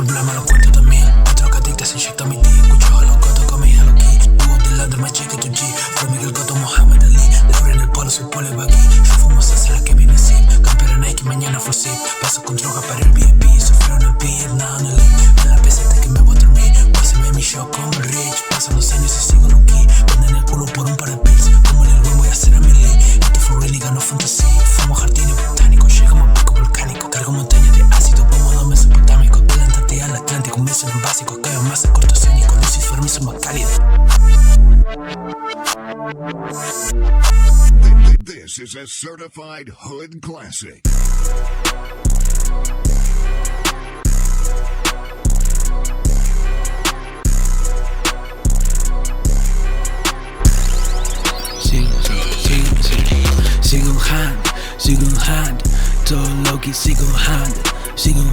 problema lo cuento también. Otro que adicta se inyecta mi día. Escucho a los gatos con mi hello key. Vivo de ladra más chica tu G. Fue Miguel Gato Mohamed Ali. De frío en el polo soy pole baggy. Yo fumo salsa la que viene así. Campera Nike mañana for sip. Paso con droga para el VIP. Sufrí una Vietnam en el. En la peseta que me voy a dormir. Pásame mi show como Rich. Pasan los años y sigo low key. Venden el culo por un par de pills. Como en el buen voy a hacer a mi ley. Esto for really gano fantasy. Fumo jardines botánicos. Llegamos a pico volcánico. Cargo montañas de ácido. Vamos a mesopotámicos. Adelántate al Atlántico. Un beso en el básico. Cayo más a cortocénico. Lucifer me hizo más cálido. This is a certified hood classic. Sigo un hand, todo Loki sigo un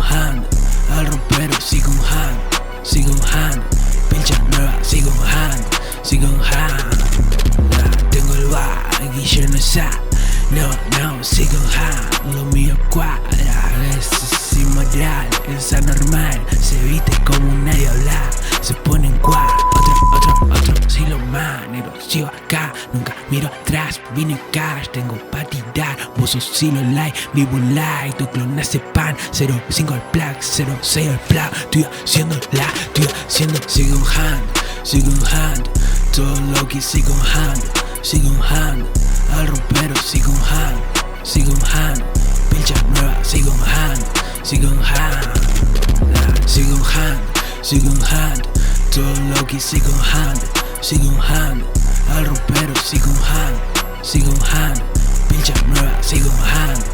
hand, al rompero sigo un hand, pincha nueva sigo un hand. Tengo el Guillermo esa, no, sigo un hand, lo mío cuadra, es inmoral, es anormal, se viste como una diabla, se pone en cuadra, otro, si lo manero, sigo acá, nunca miro atrás, vine cash, tengo pa' tirar, vos sos silo like, vivo like, tu clon hace pan, 05 al plug, 06 al plug, estoy haciendo, sigo un hand, todo Loki sigo un hand, al rompero sigo un hand, pincha nueva sigo un hand, sigo un hand, todo Loki sigo un hand, al rompero sigo un hand, pincha nueva sigo un hand.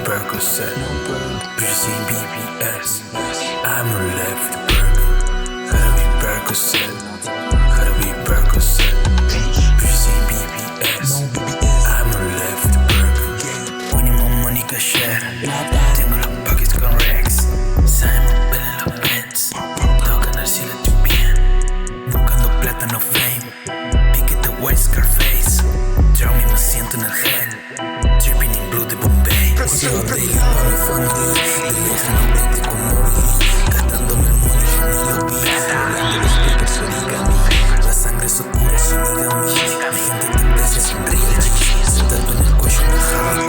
Percocet, piercing BBS. I'm left Perc. Gotta be Percocet, piercing BBS. I'm left Perc. Putting my money cash. Tengo los pockets con Rex. Simon Bell en los Benz. Tocan al cielo tu bien. Buscando plátano fame. Pique the white Scarface. Yo mismo siento en el gel. Dripping in blue de Bombay. Consigo daily, money funny. De lejano vete con Mori. Gastándome el money, yo ni lo vi. Hablando los papers, origami. La sangre es oscura, Shinigami. Mi gente te aprecia, sonríe. Sentado en el cuello, no Harley.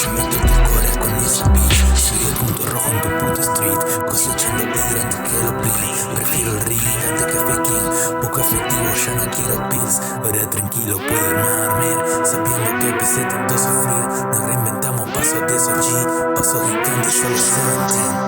Yo meto tu cora con ese bitch. Soy el punto rojo en tu puta street. Cosechando vidrio antes que lo pili. Prefiero el ring antes que faking. Poco efectivo, ya no quiero pills. Ahora tranquilo, puedo dormir. Sabiendo que empecé tanto a sufrir. Nos reinventamos pasos de esos G. Pasos de candy, yo los 17.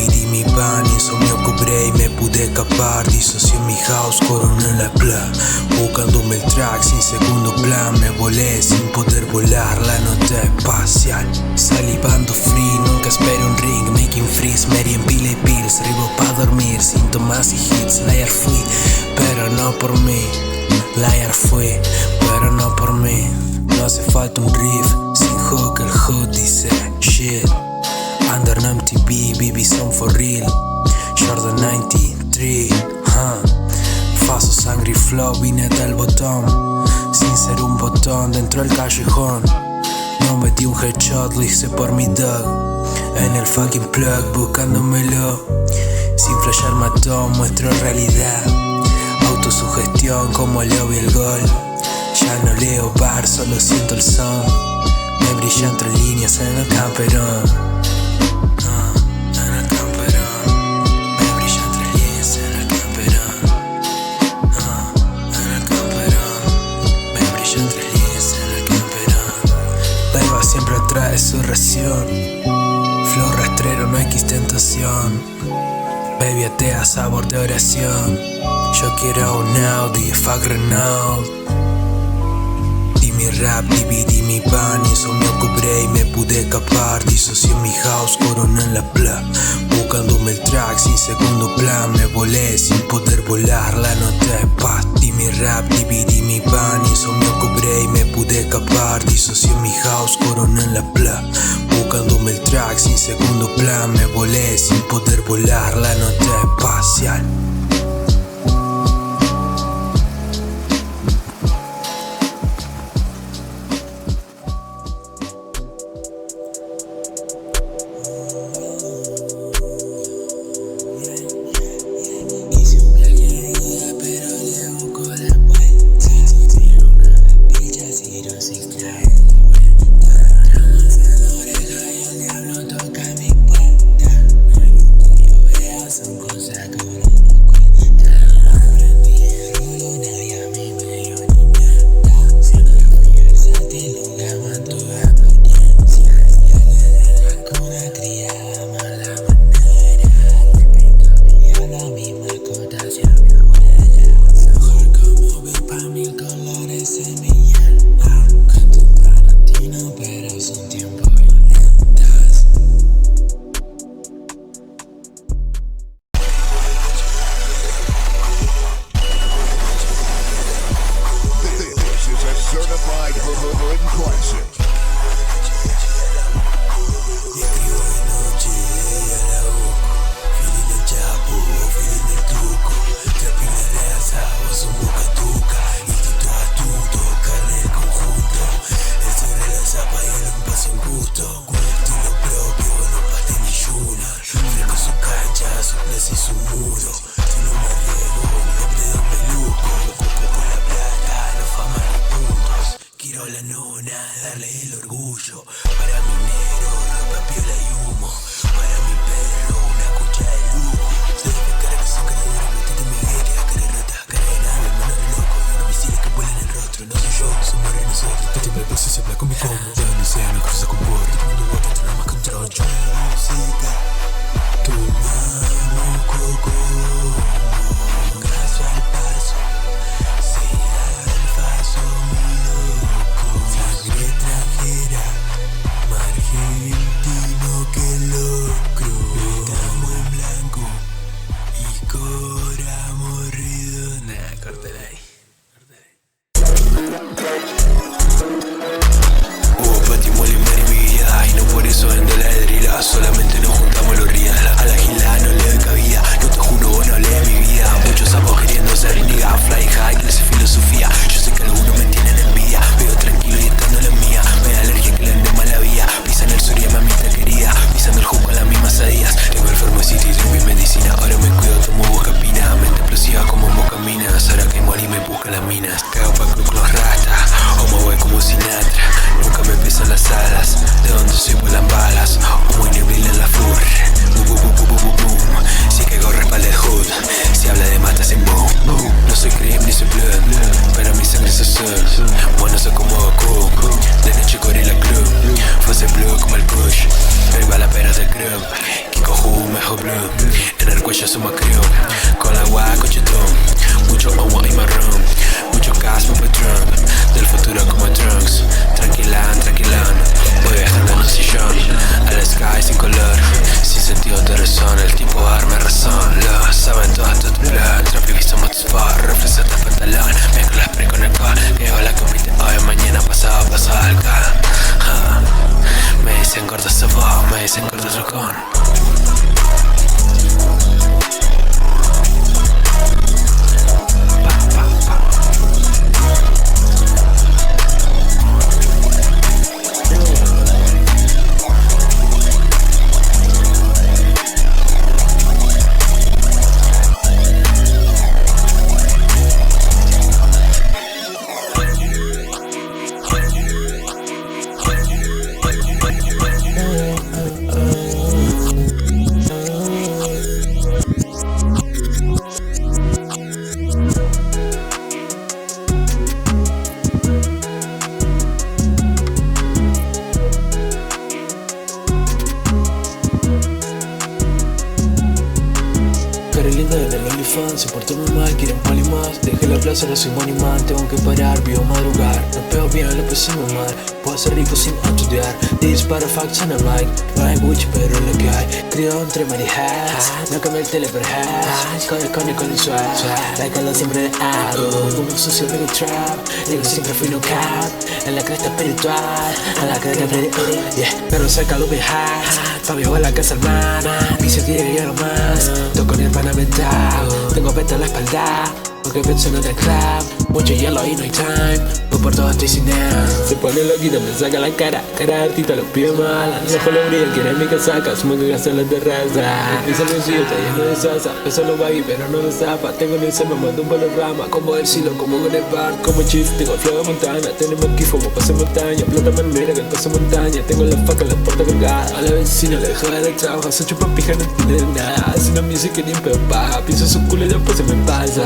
dividí mi pan y eso me cobré y me pude escapar. Disocié mi house, coroné en la playa, buscándome el track sin segundo plan. Me volé sin poder volar la nota espacial, salivando free, nunca espero un ring. Making freeze, Mary en pila y pills, ribo pa' dormir, síntomas y hits. Liar fui, pero no por mí. Liar fui, pero no por mí. No hace falta un riff, sin hook el hood dice shit. Under an MTV, BB Song for real. Jordan 93, Faso, sangre y flow, vine del botón, sin ser un botón dentro del callejón. No metí un headshot, lo hice por mi dog. En el fucking plug, buscándomelo. Sin flashear matón, muestro realidad. Autosugestión como Leo y el gol. Ya no leo bar, solo siento el son. Me brilla entre líneas en el camperón. En el camperón. Me brilla entre líneas en el camperón. En el camperón. Me brilla entre líneas en el camperón. La Eva siempre trae su ración. Flow rastrero, no X tentación. Baby atea, sabor de oración. Yo quiero un Audi, fuck Renault. Di mi rap, dividí mi pan y eso me cobré y me pude escapar. Disocié mi house, coroné en la playa, buscándome el track sin segundo plan. Me volé sin poder volar la nota de paz. Di mi rap, dividí mi pan y eso me cobré y me pude escapar. Disocié mi house, coroné en la playa, buscándome el track sin segundo plan. Me volé sin poder volar la nota espacial. Certified Hood Classic. Escribo de noche a la boca, feeling el chapo, feeling el truco. Trapi la raza, vos un bocatuca. Instinto astuto, carne del conjunto. El sobre la zapa y el paso en gusto. Con estilo propio, no pate ni yuna. Fresco su cancha, su plaza y su muro. Yo no me arriesgo, ni de pedo me luco. Con la plata, no fama ni puntos. Quiero la nona, darle el orgullo. Para mi negro, ropa, piola y humo. Para mi perro, una cucha de lujo. Se debe cara que son creadores, metete Miguel, que la cara de rata, cara de nave, mano de loco. Y unos misiles que vuelan el rostro, no soy yo, somos re nosotros. Este tipo de peso se habla con mi combo. De donde sea, no cruza con bordo. Todo el mundo bota, entrenar más que un troncho. Música, tu mano, coco. Gaso al paso, se da el paso, mi loco. Sangre extranjera, argentino que crew. En el cuello suma crew. Con la guaco chutón. Mucho agua y marrón. Mucho gas, muy patrón. Del futuro como trunks. Tranquilán, tranquilán. Voy viajando en un sillón. Al sky sin color. Sin sentido de razón. El tiempo arma razón. Lo saben todas tus blood. Traffic y somos sport. Refrescate el pantalón. Mezclo la spray con alcohol. Que hoy la compite hoy. Mañana pasado alcohol. Me dicen gordo sabor. Me dicen gordo dragón. Linda en el OnlyFans, se portó muy mal, quieren pali más. Dejé la plaza, no soy money man, tengo que parar, vivo madrugar. No pego bien, lo empecé muy mal, puedo ser rico sin estudiar. Disparo facts and I'm like, language, pero lo que hay. Crió entre marijas, no cambié el tele per hash. Con el swag, la calor siempre de hago. Como sucio en el trap, digo siempre fui no cap. En la cresta espiritual, a la cresta espiritual, yeah. Pero cerca lo bejas, pa' mi abuela casa hermana. Vicio quiere ya no más, toco en el panamental. Tengo peta en la espalda, porque pienso en el club. Mucho hielo y no hay time, voy por todo estoy sin nada. Se pone loquita, me saca la cara de artista, los pies mal. Los ojos lo brillan, quiere mi casaca, asumo que gasta en la terraza. Mi bolsillo está lleno de salsa, peso lo baggy pero no lo zapa. Tengo en el seno, mando un panorama, como el silo, como con el bar. Como chis, tengo el flow de montana, tenemos aquí como pase montaña. Plata manera que el paso montaña, tengo la faca en la puerta colgada. A la vecina le dejo de trabajo, se chupa pija, no entiende nada. Si no music que ni pepa, pienso su culo y después se me pasa.